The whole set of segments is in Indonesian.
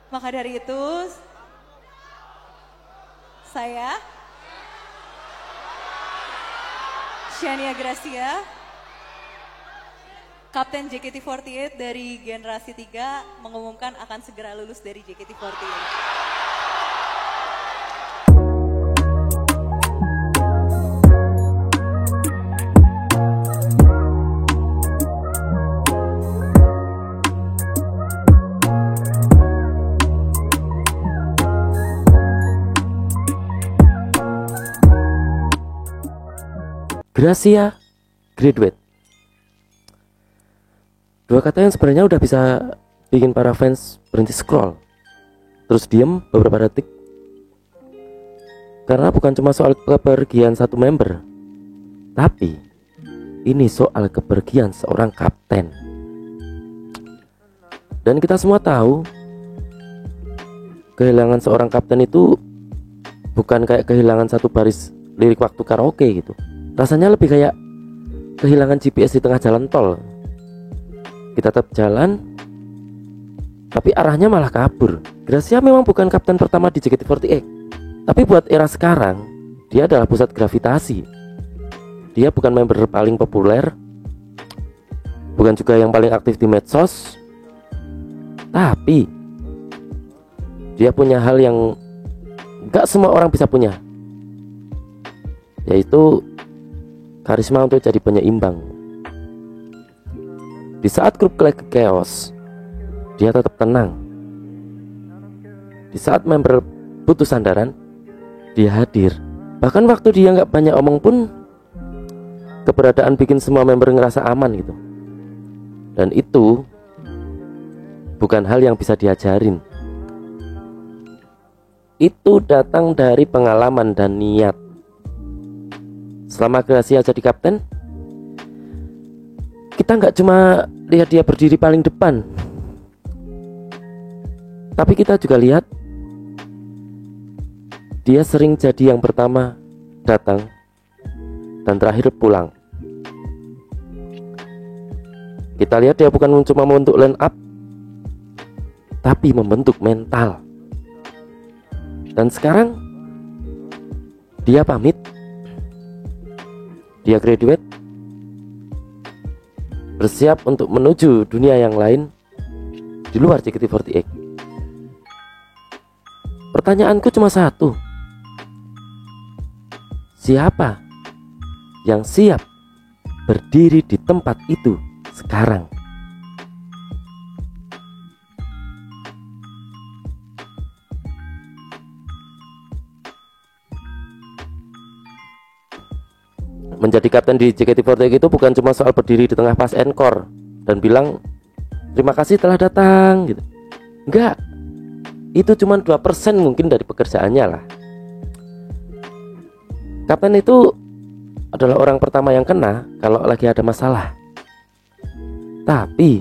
Maka dari itu, saya Shania Gracia, Kapten JKT48 dari generasi 3 mengumumkan akan segera lulus dari JKT48. Gracia graduate. Dua kata yang sebenarnya udah bisa bikin para fans berhenti scroll, terus diem beberapa detik. Karena bukan cuma soal kepergian satu member, tapi ini soal kepergian seorang kapten. Dan kita semua tahu, kehilangan seorang kapten itu bukan kayak kehilangan satu baris lirik waktu karaoke gitu. Rasanya lebih kayak kehilangan GPS di tengah jalan tol. Kita tetap jalan, tapi arahnya malah kabur. Gracia memang bukan kapten pertama di JKT48, tapi buat era sekarang, dia adalah pusat gravitasi. Dia bukan member paling populer, bukan juga yang paling aktif di medsos, tapi dia punya hal yang gak semua orang bisa punya, yaitu karisma untuk jadi penyeimbang. Di saat grup lagi chaos, dia tetap tenang. Di saat member butuh sandaran, dia hadir. Bahkan waktu dia nggak banyak omong pun, keberadaan bikin semua member ngerasa aman gitu. Dan itu bukan hal yang bisa diajarin. Itu datang dari pengalaman dan niat. Selama Gracia jadi kapten, kita nggak cuma lihat dia berdiri paling depan, tapi kita juga lihat dia sering jadi yang pertama datang dan terakhir pulang. Kita lihat dia bukan cuma membentuk line up, tapi membentuk mental. Dan sekarang dia pamit, dia graduate, bersiap untuk menuju dunia yang lain di luar JKT48. Pertanyaanku cuma satu, siapa yang siap berdiri di tempat itu sekarang? Menjadi kapten di JKT48 itu bukan cuma soal berdiri di tengah pas encore dan bilang terima kasih telah datang gitu. Enggak, itu cuma 2% mungkin dari pekerjaannya lah. Kapten itu adalah orang pertama yang kena kalau lagi ada masalah, tapi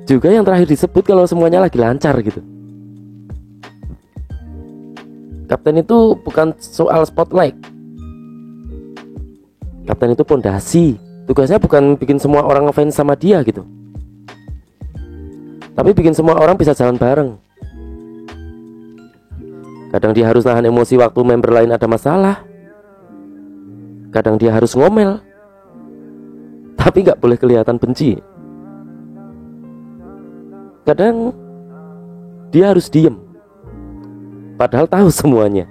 juga yang terakhir disebut kalau semuanya lagi lancar gitu. Kapten itu bukan soal spotlight. Kapten itu pondasi. Tugasnya bukan bikin semua orang ngefans sama dia gitu, tapi bikin semua orang bisa jalan bareng. Kadang dia harus nahan emosi waktu member lain ada masalah. Kadang dia harus ngomel, tapi gak boleh kelihatan benci. Kadang dia harus diem, padahal tahu semuanya.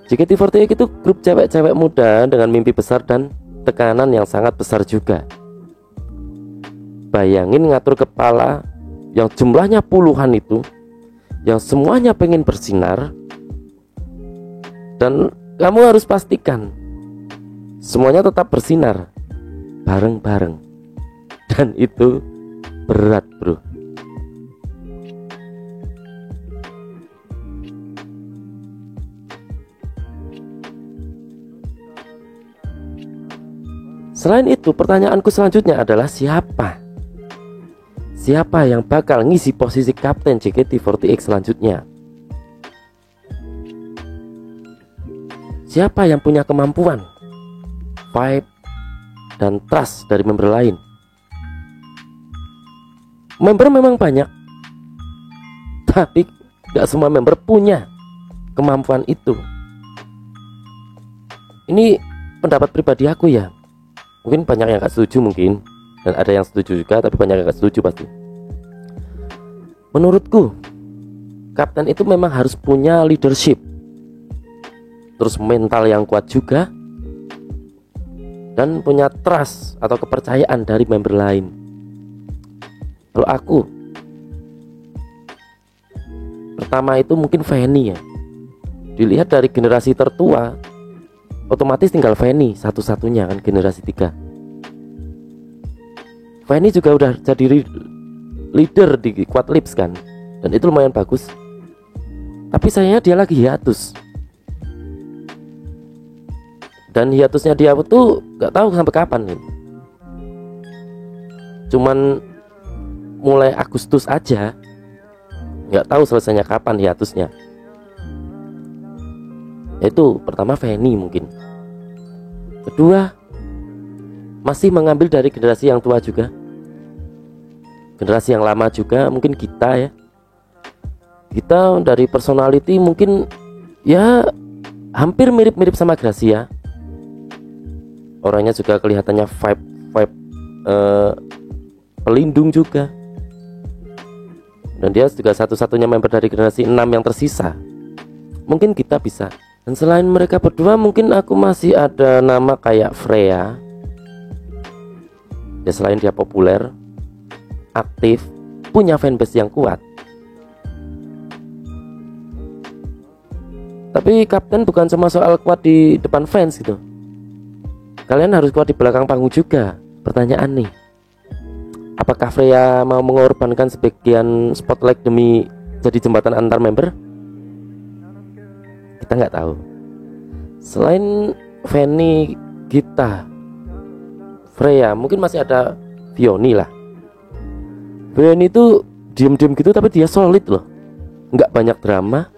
JKT48 itu grup cewek-cewek muda dengan mimpi besar dan tekanan yang sangat besar juga. Bayangin ngatur kepala yang jumlahnya puluhan itu, yang semuanya pengen bersinar, dan kamu harus pastikan semuanya tetap bersinar bareng-bareng. Dan itu berat, bro. Selain itu, pertanyaanku selanjutnya adalah siapa? Siapa yang bakal ngisi posisi kapten JKT48 selanjutnya? Siapa yang punya kemampuan, vibe, dan trust dari member lain? Member memang banyak, tapi gak semua member punya kemampuan itu. Ini pendapat pribadi aku ya. Mungkin banyak yang gak setuju mungkin, dan ada yang setuju juga, tapi banyak yang gak setuju pasti. Menurutku, kapten itu memang harus punya leadership, terus mental yang kuat juga, dan punya trust atau kepercayaan dari member lain. Kalau aku, pertama itu mungkin Fanny ya. Dilihat dari generasi tertua, otomatis tinggal Fanny satu-satunya kan, generasi 3. Fanny juga udah jadi leader di Quad Lips kan, dan itu lumayan bagus. Tapi sayangnya dia lagi hiatus, dan hiatusnya dia tuh gak tahu sampai kapan nih. Cuman mulai Agustus aja, nggak tahu selesainya kapan hiatusnya. Itu pertama Fanny mungkin. Kedua, masih mengambil dari generasi yang tua juga, generasi yang lama juga, mungkin kita ya. Kita dari personality mungkin ya hampir mirip-mirip sama Gracia. Orangnya juga kelihatannya vibe pelindung juga. Dan dia juga satu-satunya member dari generasi 6 yang tersisa. Mungkin kita bisa. Dan selain mereka berdua, mungkin aku masih ada nama kayak Freya. Ya selain dia populer, aktif, punya fanbase yang kuat. Tapi kapten bukan cuma soal kuat di depan fans gitu. Kalian harus kuat di belakang panggung juga. Pertanyaan nih, apakah Freya mau mengorbankan sebagian spotlight demi jadi jembatan antar member? Kita nggak tahu. Selain Fanny, Gita, Freya, mungkin masih ada Vioni lah. Vioni itu diem-diem gitu tapi dia solid loh, nggak banyak drama.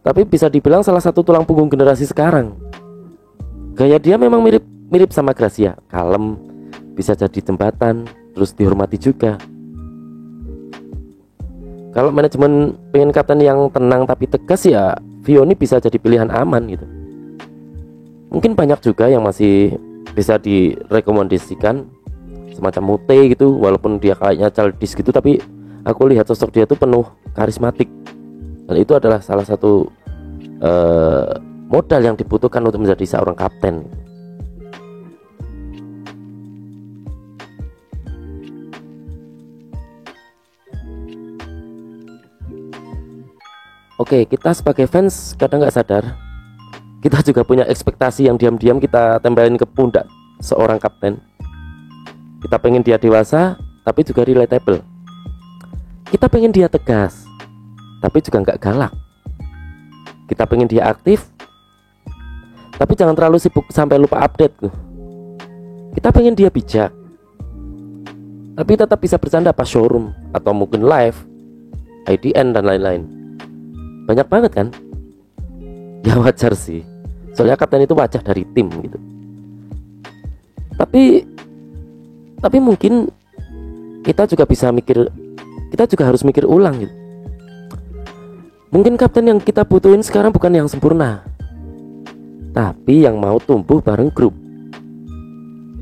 Tapi bisa dibilang salah satu tulang punggung generasi sekarang. Gaya dia memang mirip sama Gracia, kalem, bisa jadi jembatan, terus dihormati juga. Kalau manajemen pengen kapten yang tenang tapi tegas ya Vioni bisa jadi pilihan aman gitu. Mungkin banyak juga yang masih bisa direkomendasikan, semacam Mute gitu, walaupun dia kayaknya childish gitu, tapi aku lihat sosok dia tuh penuh karismatik. Dan itu adalah salah satu modal yang dibutuhkan untuk menjadi seorang kapten. Oke, kita sebagai fans kadang nggak sadar, kita juga punya ekspektasi yang diam-diam kita tempelin ke pundak seorang kapten. Kita pengen dia dewasa, tapi juga relatable. Kita pengen dia tegas, tapi juga nggak galak. Kita pengen dia aktif, tapi jangan terlalu sibuk sampai lupa update. Kita pengen dia bijak, tapi tetap bisa bercanda pas showroom atau mungkin live, IDN dan lain-lain. Banyak banget kan? Ya wajar sih, soalnya kapten itu wajah dari tim gitu. Tapi mungkin kita juga harus mikir ulang gitu. Mungkin kapten yang kita butuhin sekarang bukan yang sempurna, tapi yang mau tumbuh bareng grup,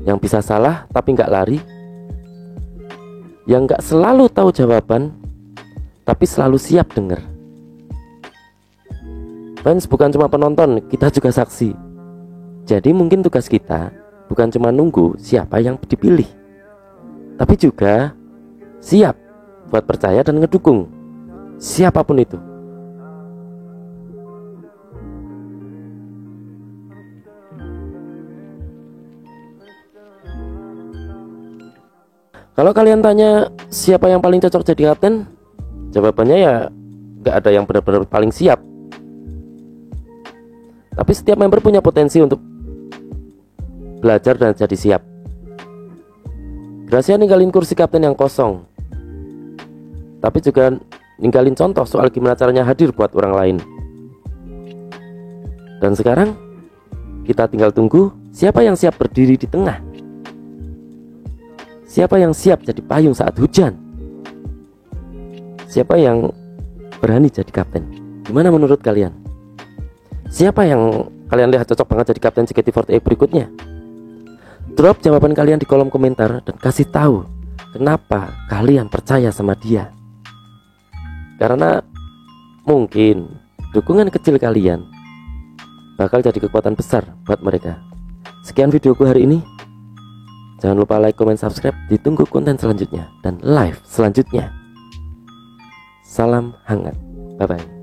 yang bisa salah tapi nggak lari, yang nggak selalu tahu jawaban tapi selalu siap dengar. Fans bukan cuma penonton, kita juga saksi. Jadi mungkin tugas kita bukan cuma nunggu siapa yang dipilih, tapi juga siap buat percaya dan ngedukung siapapun itu. Kalau kalian tanya siapa yang paling cocok jadi kapten, jawabannya ya gak ada yang benar-benar paling siap. Tapi setiap member punya potensi untuk belajar dan jadi siap. Gracia ninggalin kursi kapten yang kosong, tapi juga ninggalin contoh soal gimana caranya hadir buat orang lain. Dan sekarang kita tinggal tunggu siapa yang siap berdiri di tengah, Siapa yang siap jadi payung saat hujan? Siapa yang berani jadi kapten? Gimana menurut kalian? Siapa yang kalian lihat cocok banget jadi kapten JKT48 berikutnya? Drop jawaban kalian di kolom komentar dan kasih tahu kenapa kalian percaya sama dia. Karena mungkin dukungan kecil kalian bakal jadi kekuatan besar buat mereka. Sekian videoku hari ini. Jangan lupa like, comment, subscribe. Ditunggu konten selanjutnya dan live selanjutnya. Salam hangat. Bye-bye.